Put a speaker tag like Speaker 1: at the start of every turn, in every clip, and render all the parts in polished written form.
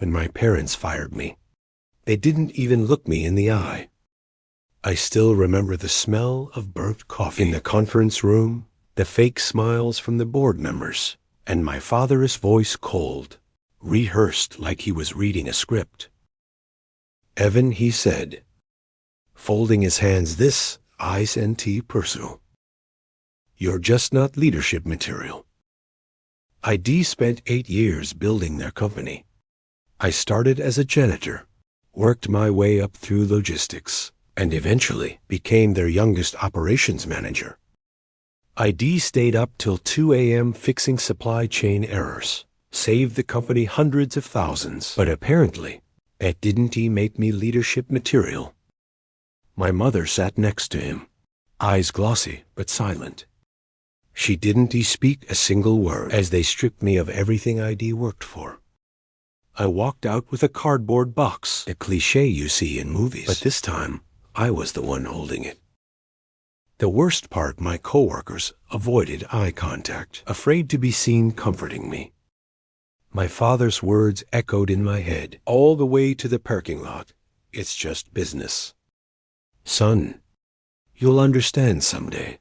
Speaker 1: when my parents fired me. They didn't even look me in the eye. I still remember the smell of burnt coffee in the conference room, the fake smiles from the board members, and my father's voice cold, rehearsed like he was reading a script. "Evan," he said, folding his hands, "this isn't personal. You're just not leadership material." AITA spent 8 years building their company. I started as a janitor, worked my way up through logistics, and eventually became their youngest operations manager. AITA stayed up till 2 a.m. fixing supply chain errors, saved the company hundreds of thousands, but apparently that didn't make me leadership material. My mother sat next to him, eyes glossy but silent. She didn't speak a single word as they stripped me of everything AITA worked for. I walked out with a cardboard box, a cliché you see in movies, but this time I was the one holding it. The worst part, my coworkers avoided eye contact, afraid to be seen comforting me. My father's words echoed in my head all the way to the parking lot. "It's just business. Son, you'll understand someday."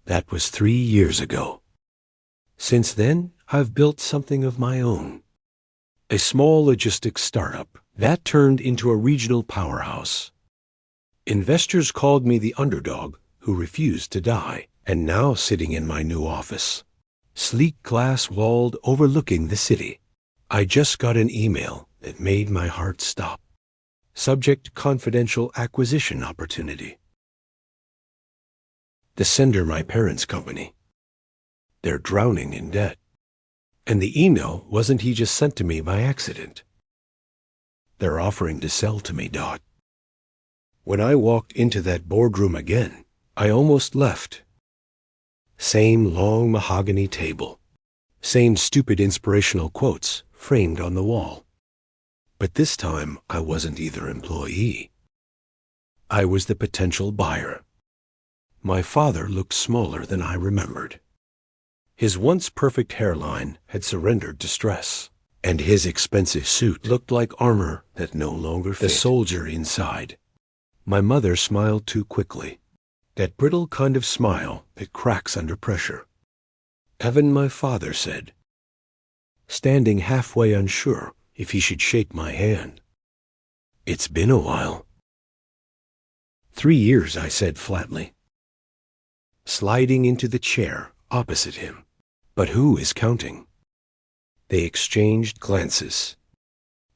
Speaker 1: That was 3 years ago. Since then, I've built something of my own. A small logistics startup that turned into a regional powerhouse. Investors called me the underdog who refused to die, and now sitting in my new office, sleek glass-walled overlooking the city, I just got an email that made my heart stop. Subject: confidential acquisition opportunity. The sender: my parents' company. They're drowning in debt. And the email wasn't he just sent to me by accident. They're offering to sell to me. When I walked into that boardroom again, I almost left. Same long mahogany table, same stupid inspirational quotes framed on the wall. But this time I wasn't either employee. I was the potential buyer. My father looked smaller than I remembered. His once perfect hairline had surrendered to stress, and his expensive suit looked like armor that no longer fit the soldier inside. My mother smiled too quickly, that brittle kind of smile that cracks under pressure. "Evan," my father said, standing halfway unsure if he should shake my hand. "It's been a while." 3 years, I said flatly, sliding into the chair opposite him. But who is counting? They exchanged glances.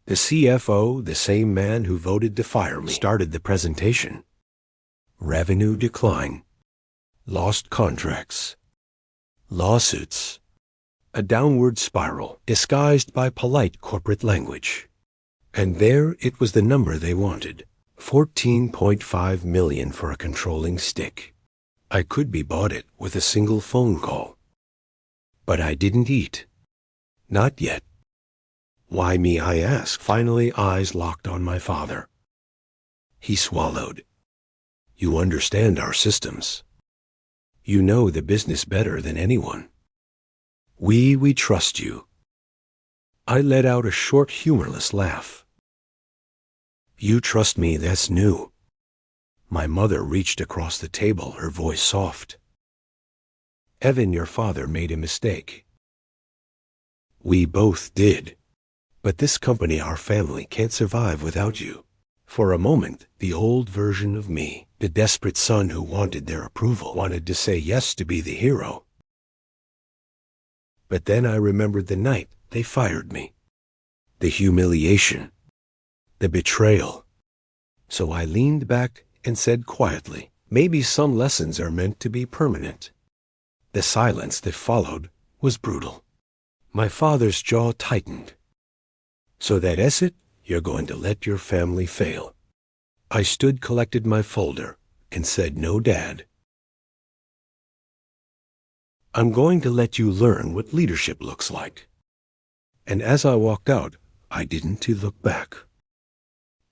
Speaker 1: The CFO, the same man who voted to fire me, started the presentation. Revenue decline, lost contracts, lawsuits, a downward spiral disguised by polite corporate language. And there it was, the number they wanted, $14.5 million for a controlling stick. I could be bought it with a single phone call. But I didn't eat. Not yet. "Why me?" I asked. Finally, eyes locked on my father. He swallowed. "You understand our systems. You know the business better than anyone. We trust you." I let out a short, humorless laugh. "You trust me, that's new." My mother reached across the table, her voice soft. "Evan, your father made a mistake." "We both did. But this company, our family, can't survive without you." For a moment, the old version of me, the desperate son who wanted their approval, wanted to say yes to be the hero. But then I remembered the night they fired me. The humiliation. The betrayal. So I leaned back and said quietly, "Maybe some lessons are meant to be permanent." The silence that followed was brutal. My father's jaw tightened. "So that's it? You're going to let your family fail?" I stood, collected my folder, and said, "No, Dad. I'm going to let you learn what leadership looks like." And as I walked out, I didn't look back.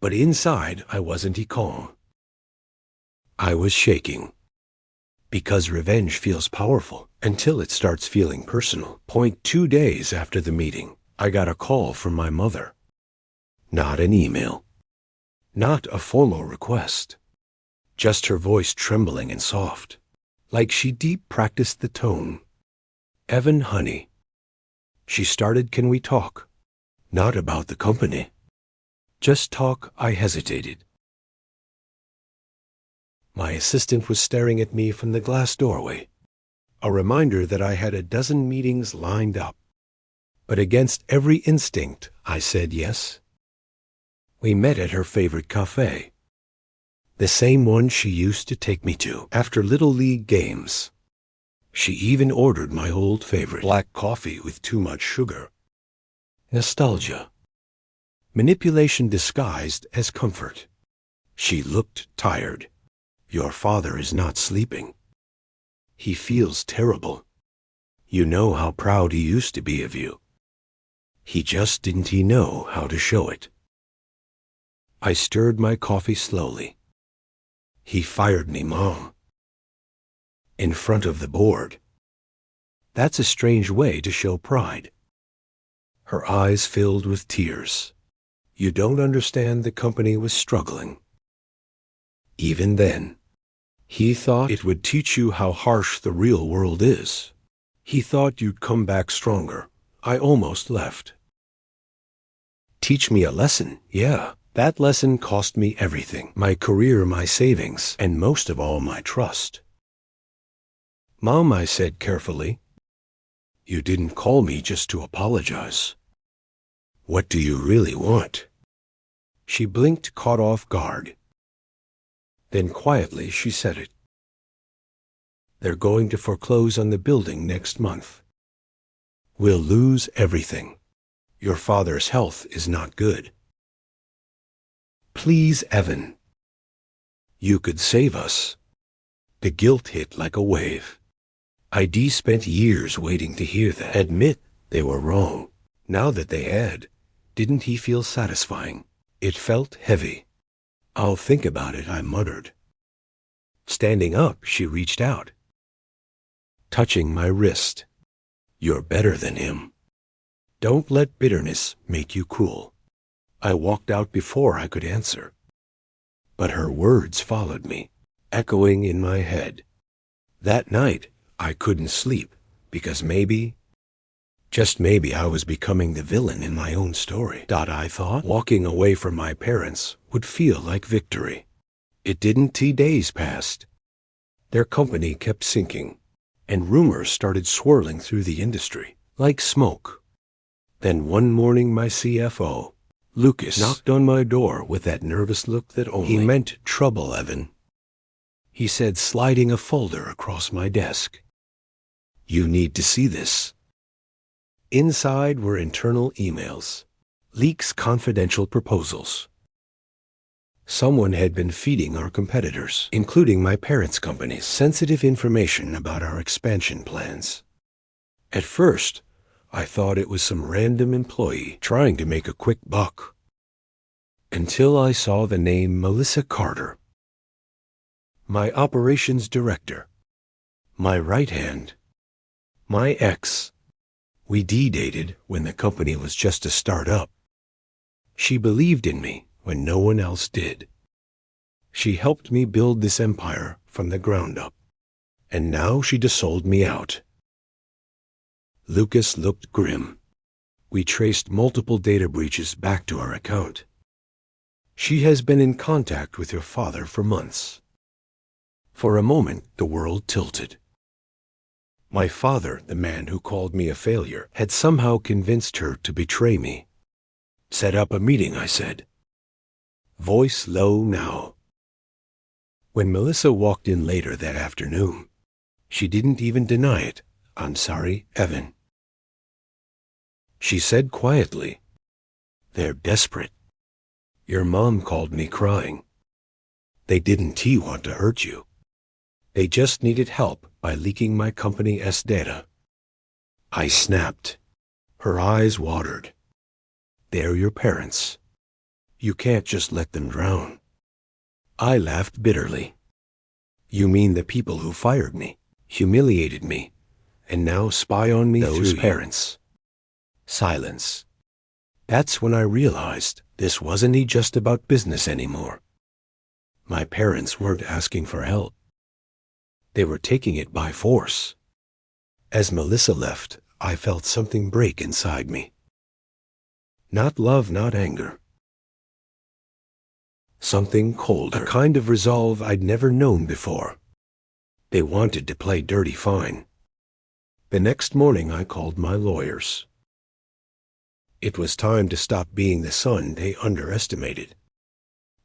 Speaker 1: But inside, I wasn't calm. I was shaking. Because revenge feels powerful until it starts feeling personal. 2 days after the meeting, I got a call from my mother. Not an email. Not a formal request. Just her voice trembling and soft, like she deep practiced the tone. Evan, honey. She started, can we talk? Not about the company. Just talk. I hesitated. My assistant was staring at me from the glass doorway, a reminder that I had a dozen meetings lined up. But against every instinct, I said yes. We met at her favorite cafe, the same one she used to take me to after Little League games. She even ordered my old favorite, black coffee with too much sugar. Nostalgia. Manipulation disguised as comfort. She looked tired. Your father is not sleeping. He feels terrible. You know how proud he used to be of you. He just didn't know how to show it. I stirred my coffee slowly. He fired me, Mom. In front of the board. That's a strange way to show pride. Her eyes filled with tears. You don't understand, the company was struggling. Even then, he thought it would teach you how harsh the real world is. He thought you'd come back stronger. I almost left. Teach me a lesson, yeah. That lesson cost me everything. My career, my savings, and most of all, my trust. Mom, I said carefully, you didn't call me just to apologize. What do you really want? She blinked, caught off guard. Then quietly she said it. They're going to foreclose on the building next month. We'll lose everything. Your father's health is not good. Please, Evan. You could save us. The guilt hit like a wave. ID spent years waiting to hear that. Admit they were wrong. Now that they had, didn't he feel satisfying? It felt heavy. I'll think about it, I muttered. Standing up, she reached out, touching my wrist. You're better than him. Don't let bitterness make you cruel. I walked out before I could answer. But her words followed me, echoing in my head. That night, I couldn't sleep because maybe, just maybe, I was becoming the villain in my own story. I thought walking away from my parents would feel like victory. It didn't. Days passed. Their company kept sinking, and rumors started swirling through the industry like smoke. Then one morning my CFO, Lucas, knocked on my door with that nervous look that only he meant trouble, Evan. He said, sliding a folder across my desk. You need to see this. Inside were internal emails, leaks, confidential proposals. Someone had been feeding our competitors, including my parents' companies, sensitive information about our expansion plans. At first, I thought it was some random employee trying to make a quick buck. Until I saw the name Melissa Carter, my operations director, my right hand, my ex. We dated when the company was just a start-up. She believed in me when no one else did. She helped me build this empire from the ground up, and now she just sold me out. Lucas looked grim. We traced multiple data breaches back to our account. She has been in contact with your father for months. For a moment, the world tilted. My father, the man who called me a failure, had somehow convinced her to betray me. Set up a meeting, I said. Voice low now. When Melissa walked in later that afternoon, she didn't even deny it. I'm sorry, Evan. She said quietly, they're desperate. Your mom called me crying. They didn't want to hurt you. They just needed help by leaking my company's data. I snapped. Her eyes watered. They're your parents. You can't just let them drown. I laughed bitterly. You mean the people who fired me, humiliated me, and now spy on me through parents? Silence. That's when I realized this wasn't just about business anymore. My parents weren't asking for help. They were taking it by force. As Melissa left, I felt something break inside me. Not love, not anger. Something colder, a kind of resolve I'd never known before. They wanted to play dirty fine. The next morning I called my lawyers. It was time to stop being the son they underestimated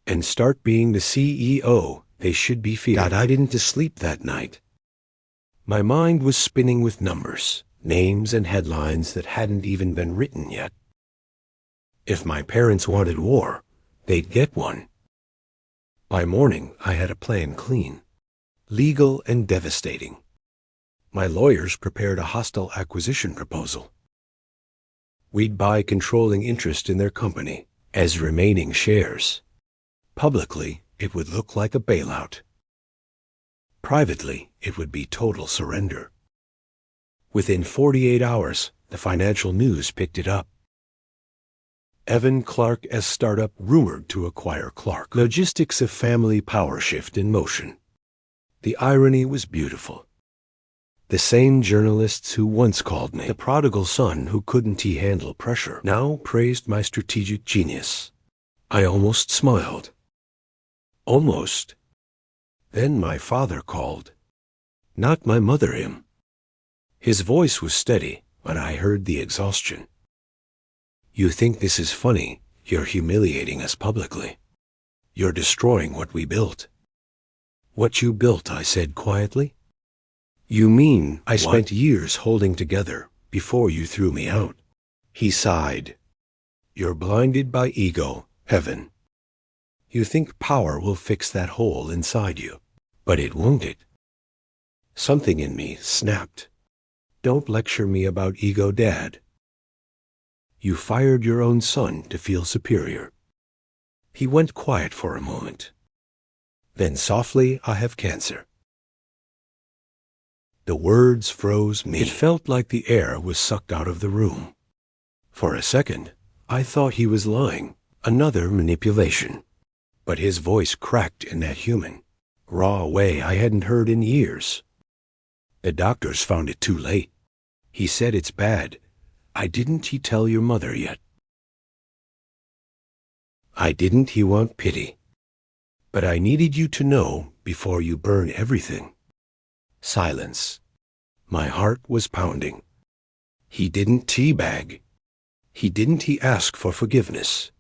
Speaker 1: and start being the CEO they should be feared. I didn't sleep that night. My mind was spinning with numbers, names, and headlines that hadn't even been written yet. If my parents wanted war, they'd get one. By morning, I had a plan clean, legal and devastating. My lawyers prepared a hostile acquisition proposal. We'd buy controlling interest in their company as remaining shares. Publicly, it would look like a bailout. Privately, it would be total surrender. Within 48 hours, the financial news picked it up. Evan Clark as startup rumored to acquire Clark. Logistics of family power shift in motion. The irony was beautiful. The same journalists who once called me the prodigal son who couldn't handle pressure now praised my strategic genius. I almost smiled. Almost. Then my father called. Not my mother, him. His voice was steady, but I heard the exhaustion. You think this is funny? You're humiliating us publicly. You're destroying what we built. What you built, I said quietly. You mean I spent years holding together before you threw me out? He sighed. You're blinded by ego, Evan. You think power will fix that hole inside you, but it won't. Something in me snapped. Don't lecture me about ego, Dad. You fired your own son to feel superior. He went quiet for a moment. Then softly, I have cancer. The words froze me. It felt like the air was sucked out of the room. For a second, I thought he was lying, another manipulation. But his voice cracked in that human, raw way I hadn't heard in years. The doctors found it too late. He said it's bad. Didn't he tell your mother yet? Didn't he want pity? But I needed you to know before you burn everything. Silence. My heart was pounding. He didn't teabag. He didn't ask for forgiveness.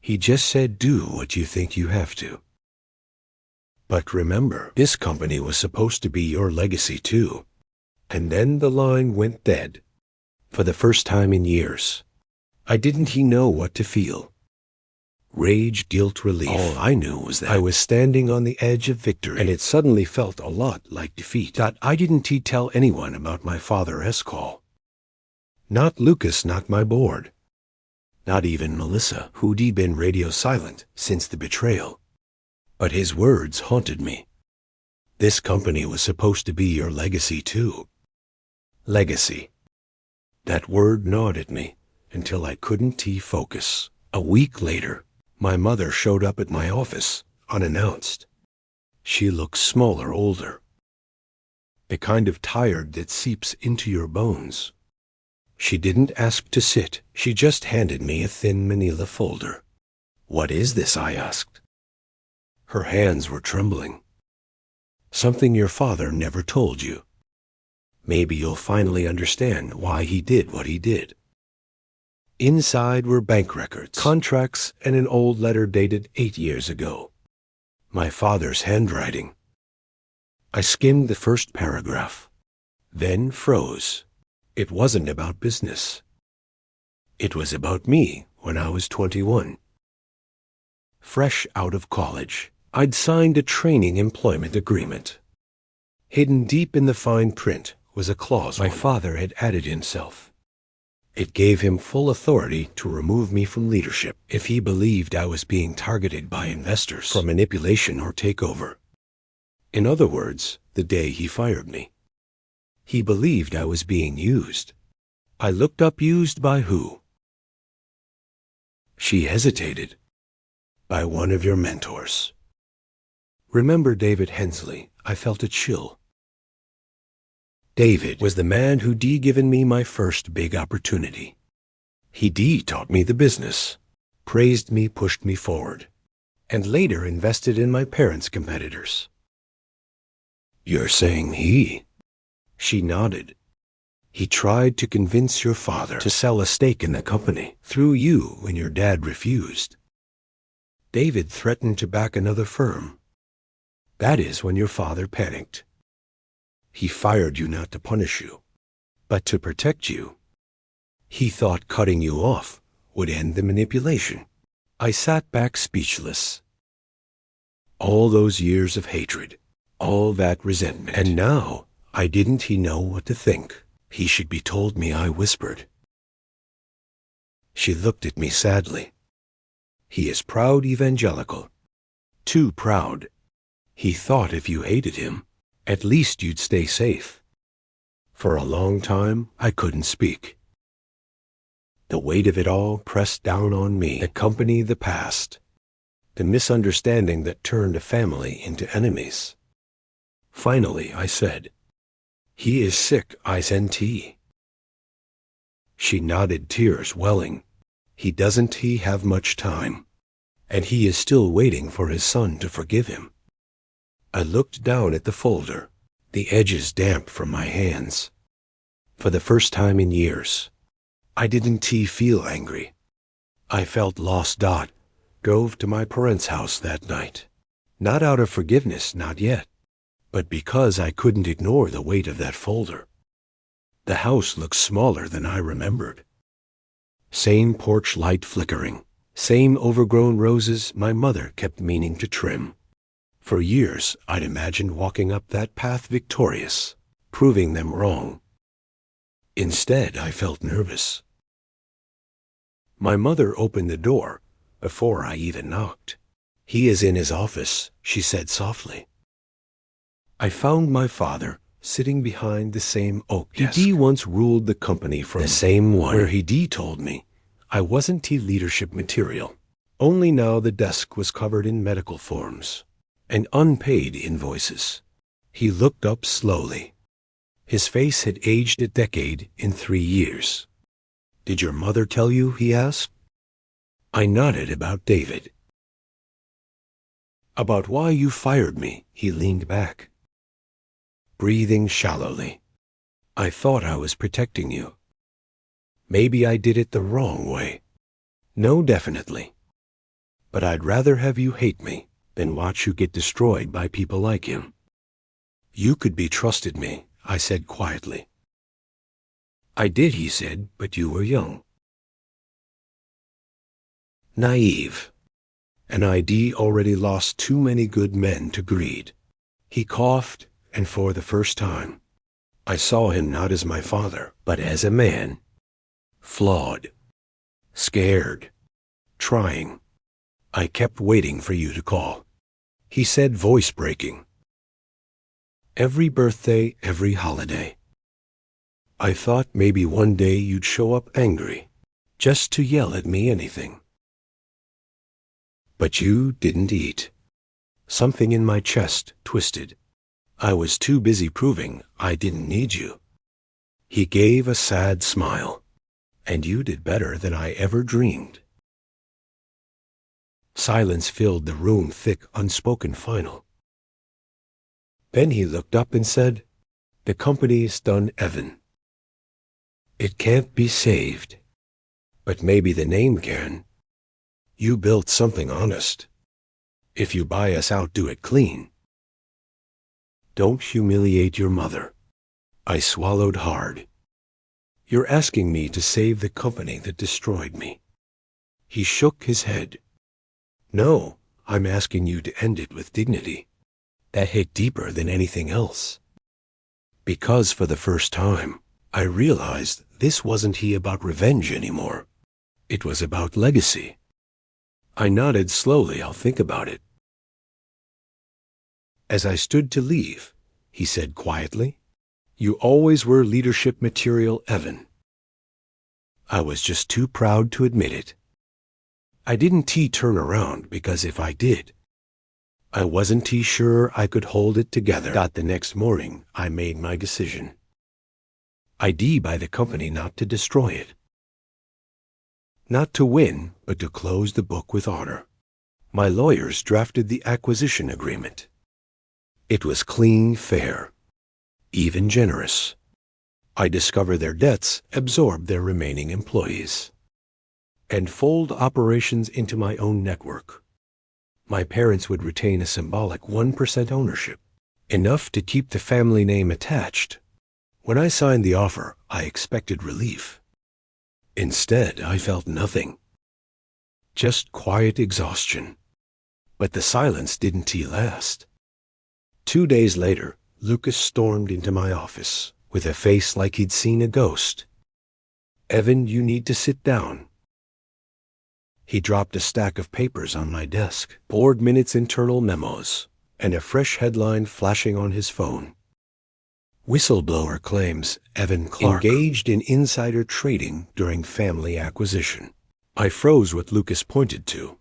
Speaker 1: He just said, do what you think you have to. But remember, this company was supposed to be your legacy too. And then the line went dead. For the first time in years. Didn't know what to feel. Rage, guilt, relief. All I knew was that I was standing on the edge of victory, and it suddenly felt a lot like defeat. Didn't tell anyone about my father's call. Not Lucas, not my board. Not even Melissa, who'd been radio silent since the betrayal. But his words haunted me. This company was supposed to be your legacy too. Legacy. That word gnawed at me until I couldn't focus. A week later, my mother showed up at my office, unannounced. She looked smaller, older. The kind of tired that seeps into your bones. She didn't ask to sit. She just handed me a thin manila folder. What is this? I asked. Her hands were trembling. Something your father never told you. Maybe you'll finally understand why he did what he did. Inside were bank records, contracts, and an old letter dated 8 years ago. My father's handwriting. I skimmed the first paragraph, then froze. It wasn't about business. It was about me when I was 21. Fresh out of college, I'd signed a training employment agreement. Hidden deep in the fine print was a clause my father had added himself. It gave him full authority to remove me from leadership if he believed I was being targeted by investors for manipulation or takeover. In other words, the day he fired me. He believed I was being used. I looked up, used by who? She hesitated. By one of your mentors. Remember David Hensley? I felt a chill. David was the man who'd given me my first big opportunity. He taught me the business, praised me, pushed me forward, and later invested in my parents' competitors. You're saying he? She nodded. He tried to convince your father to sell a stake in the company through you when your dad refused. David threatened to back another firm. That is when your father panicked. He fired you not to punish you, but to protect you. He thought cutting you off would end the manipulation. I sat back speechless. All those years of hatred, all that resentment, and now didn't he know what to think? He should be told me, I whispered. She looked at me sadly. He is proud evangelical. Too proud. He thought if you hated him, at least you'd stay safe. For a long time, I couldn't speak. The weight of it all pressed down on me. The company, the past. The misunderstanding that turned a family into enemies. Finally, I said, he is sick, I send tea. She nodded, tears welling. Doesn't he have much time? And he is still waiting for his son to forgive him. I looked down at the folder, the edges damp from my hands. For the first time in years, I didn't feel angry. I felt lost. Drove to my parents' house that night. Not out of forgiveness, not yet, but because I couldn't ignore the weight of that folder. The house looked smaller than I remembered. Same porch light flickering, same overgrown roses my mother kept meaning to trim. For years, I'd imagined walking up that path victorious, proving them wrong. Instead, I felt nervous. My mother opened the door before I even knocked. He is in his office, she said softly. I found my father sitting behind the same oak desk. He once ruled the company from the same one where he told me I wasn't leadership material. Only now the desk was covered in medical forms and unpaid invoices. He looked up slowly. His face had aged a decade in 3 years. Did your mother tell you? He asked. I nodded. About David. About why you fired me. He leaned back, breathing shallowly. I thought I was protecting you. Maybe I did it the wrong way. No, definitely. But I'd rather have you hate me than watch you get destroyed by people like him. You could be trusted me, I said quietly. I did, he said, but you were young. Naive. And I'd already lost too many good men to greed. He coughed, and for the first time, I saw him not as my father, but as a man. Flawed. Scared. Trying. I kept waiting for you to call. He said, voice breaking. Every birthday, every holiday. I thought maybe one day you'd show up angry, just to yell at me anything. But you didn't eat. Something in my chest twisted. I was too busy proving I didn't need you. He gave a sad smile. And you did better than I ever dreamed. Silence filled the room, thick, unspoken final. Then he looked up and said, the company's done, Evan. It can't be saved. But maybe the name can. You built something honest. If you buy us out, do it clean. Don't humiliate your mother. I swallowed hard. You're asking me to save the company that destroyed me. He shook his head. No, I'm asking you to end it with dignity. That hit deeper than anything else. Because for the first time, I realized this wasn't about revenge anymore. It was about legacy. I nodded slowly. I'll think about it. As I stood to leave, he said quietly, you always were leadership material, Evan. I was just too proud to admit it. I didn't turn around because if I did, I wasn't sure I could hold it together. The next morning, I made my decision. I'd buy the company not to destroy it. Not to win, but to close the book with honor. My lawyers drafted the acquisition agreement. It was clean, fair, even generous. I discovered their debts, absorb their remaining employees, and fold operations into my own network. My parents would retain a symbolic 1% ownership, enough to keep the family name attached. When I signed the offer, I expected relief. Instead, I felt nothing. Just quiet exhaustion. But the silence didn't last. 2 days later, Lucas stormed into my office with a face like he'd seen a ghost. "Evan, you need to sit down." He dropped a stack of papers on my desk, board minutes, internal memos, and a fresh headline flashing on his phone. Whistleblower claims Evan Clark engaged in insider trading during family acquisition. I froze what Lucas pointed to.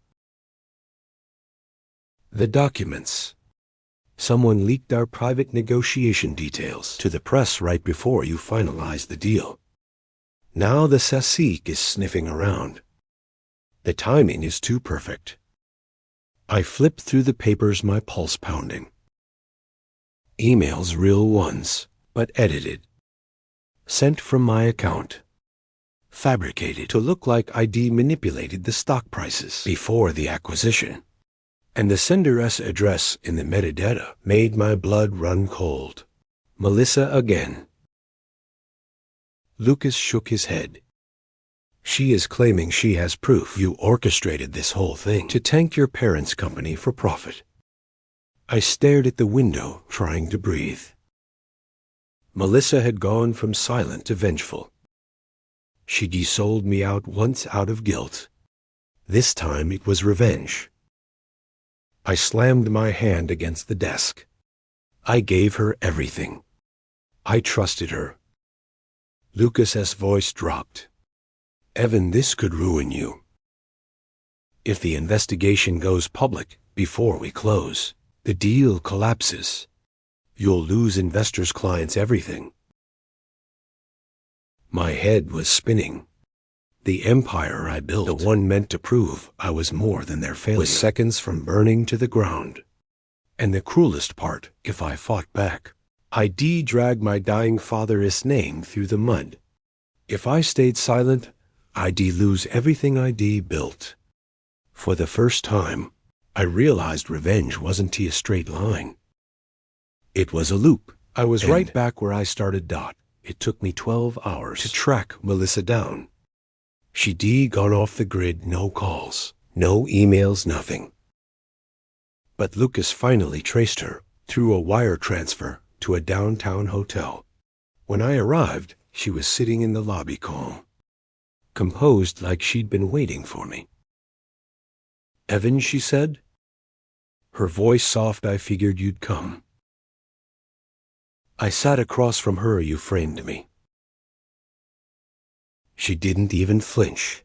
Speaker 1: The documents. Someone leaked our private negotiation details to the press right before you finalized the deal. Now the SEC is sniffing around. The timing is too perfect. I flipped through the papers, my pulse pounding. Emails, real ones, but edited. Sent from my account. Fabricated to look like I'd manipulated the stock prices before the acquisition. And the sender's address in the metadata made my blood run cold. Melissa again. Lucas shook his head. "She is claiming she has proof you orchestrated this whole thing to tank your parents' company for profit." I stared at the window, trying to breathe. Melissa had gone from silent to vengeful. She'd sold me out once out of guilt. This time it was revenge. I slammed my hand against the desk. I gave her everything. I trusted her. Lucas's voice dropped. "Evan, this could ruin you. If the investigation goes public before we close, the deal collapses. You'll lose investors, clients, everything." My head was spinning. The empire I built, the one meant to prove I was more than their failure, was seconds from burning to the ground. And the cruelest part, if I fought back, I'd drag my dying father's name through the mud. If I stayed silent, I'd lose everything I'd built. For the first time, I realized revenge wasn't a straight line. It was a loop. I was right back where I started. It took me 12 hours to track Melissa down. She'd gone off the grid, no calls, no emails, nothing. But Lucas finally traced her through a wire transfer to a downtown hotel. When I arrived, she was sitting in the lobby, calm, composed, like she'd been waiting for me. "Evan," she said. Her voice soft. "I figured you'd come." I sat across from her. "You framed me." She didn't even flinch.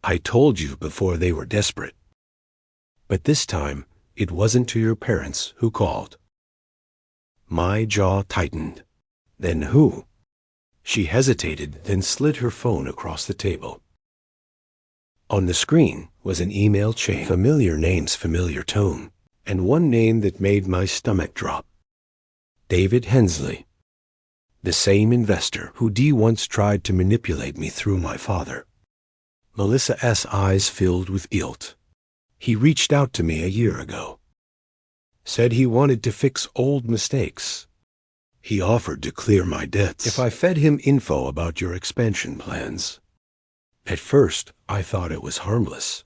Speaker 1: "I told you before they were desperate. But this time, it wasn't to your parents who called." My jaw tightened. "Then who?" She hesitated, then slid her phone across the table. On the screen was an email chain, familiar names, familiar tone, and one name that made my stomach drop. David Hensley. The same investor who once tried to manipulate me through my father. Melissa's eyes filled with guilt. "He reached out to me a year ago. Said he wanted to fix old mistakes. He offered to clear my debts if I fed him info about your expansion plans. At first, I thought it was harmless.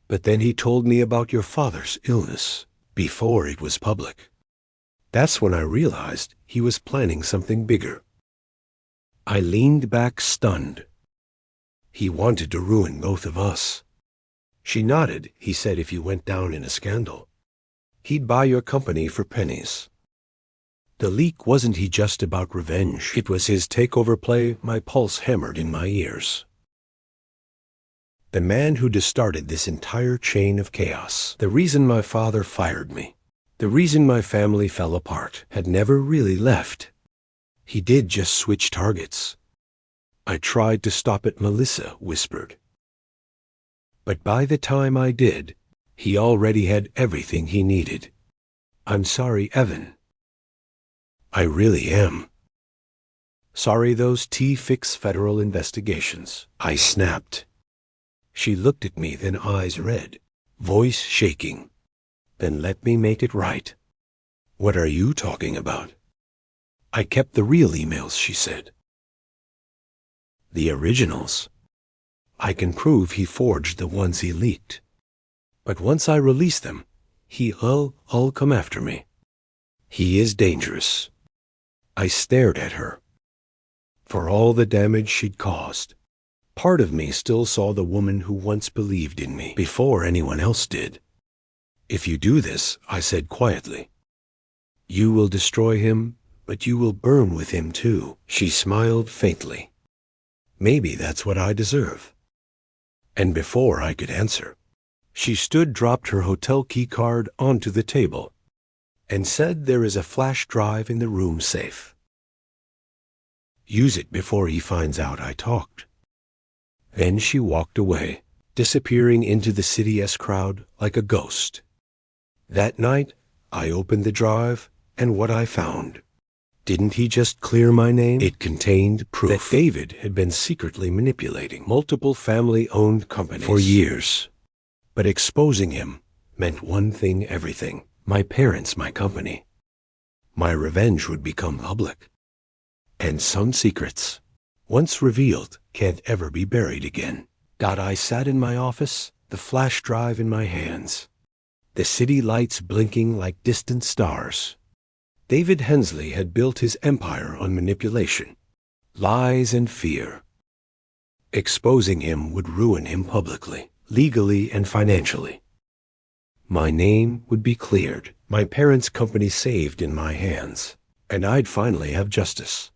Speaker 1: But then he told me about your father's illness before it was public. That's when I realized he was planning something bigger." I leaned back, stunned. "He wanted to ruin both of us." She nodded. "He said if you went down in a scandal, he'd buy your company for pennies." The leak wasn't just about revenge. It was his takeover play. My pulse hammered in my ears. The man who started this entire chain of chaos. The reason my father fired me. The reason my family fell apart. Had never really left. He did just switch targets. I tried to stop it, Melissa whispered. But by the time I did, he already had everything he needed. I'm sorry, Evan. I really am. Sorry those T-fix federal investigations, I snapped. She looked at me, then eyes red, voice shaking. Then let me make it right. What are you talking about? I kept the real emails, she said. The originals. I can prove he forged the ones he leaked. But once I release them, he'll come after me. He is dangerous. I stared at her. For all the damage she'd caused, part of me still saw the woman who once believed in me before anyone else did. If you do this, I said quietly, you will destroy him, but you will burn with him too. She smiled faintly. Maybe that's what I deserve. And before I could answer, she dropped her hotel key card onto the table and said, there is a flash drive in the room safe. Use it before he finds out I talked. Then she walked away, disappearing into the city's crowd like a ghost. That night, I opened the drive, and what I found. Didn't he just clear my name? It contained proof that David had been secretly manipulating multiple family-owned companies for years. But exposing him meant one thing, everything. My parents, my company. My revenge would become public. And some secrets, once revealed, can't ever be buried again. I sat in my office, the flash drive in my hands. The city lights blinking like distant stars. David Hensley had built his empire on manipulation, lies and fear. Exposing him would ruin him publicly, legally and financially. My name would be cleared, my parents' company saved in my hands, and I'd finally have justice.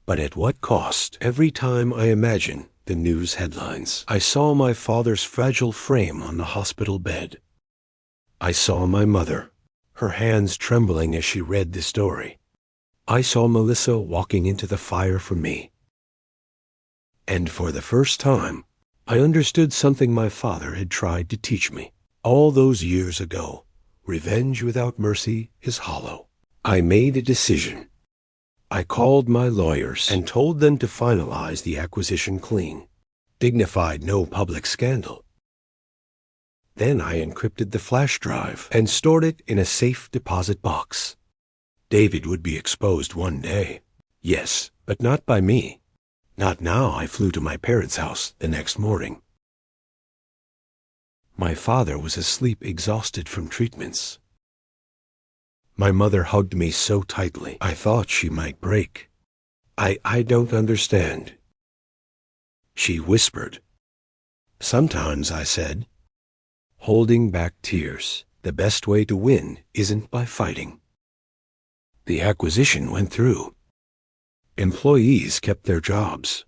Speaker 1: But at what cost? Every time I imagine the news headlines, I saw my father's fragile frame on the hospital bed. I saw my mother, her hands trembling as she read the story. I saw Melissa walking into the fire for me. And for the first time, I understood something my father had tried to teach me. All those years ago, revenge without mercy is hollow. I made a decision. I called my lawyers and told them to finalize the acquisition clean. Dignified, no public scandal. Then I encrypted the flash drive and stored it in a safe deposit box. David would be exposed one day. Yes, but not by me. Not now. I flew to my parents' house the next morning. My father was asleep, exhausted from treatments. My mother hugged me so tightly, I thought she might break. I don't understand. She whispered. Sometimes, I said, holding back tears, the best way to win isn't by fighting. The acquisition went through. Employees kept their jobs.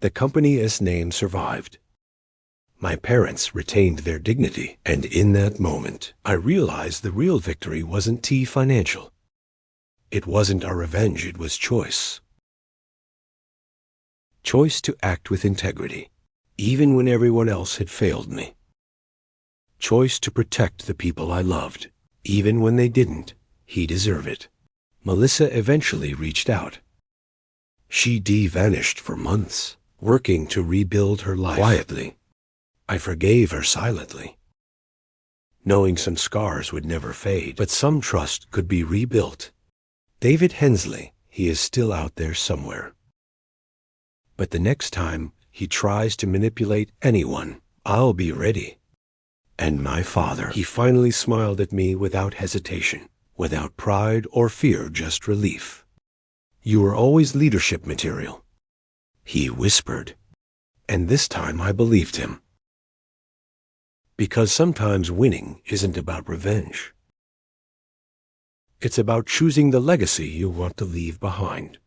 Speaker 1: The company's name survived. My parents retained their dignity, and in that moment, I realized the real victory wasn't financial. It wasn't our revenge, it was choice. Choice to act with integrity, even when everyone else had failed me. Choice to protect the people I loved, even when they didn't. He deserved it. Melissa eventually reached out. She vanished for months, working to rebuild her life quietly. I forgave her silently, knowing some scars would never fade, but some trust could be rebuilt. David Hensley, he is still out there somewhere. But the next time he tries to manipulate anyone, I'll be ready. And my father, he finally smiled at me without hesitation, without pride or fear, just relief. You were always leadership material, he whispered, and this time I believed him. Because sometimes winning isn't about revenge. It's about choosing the legacy you want to leave behind.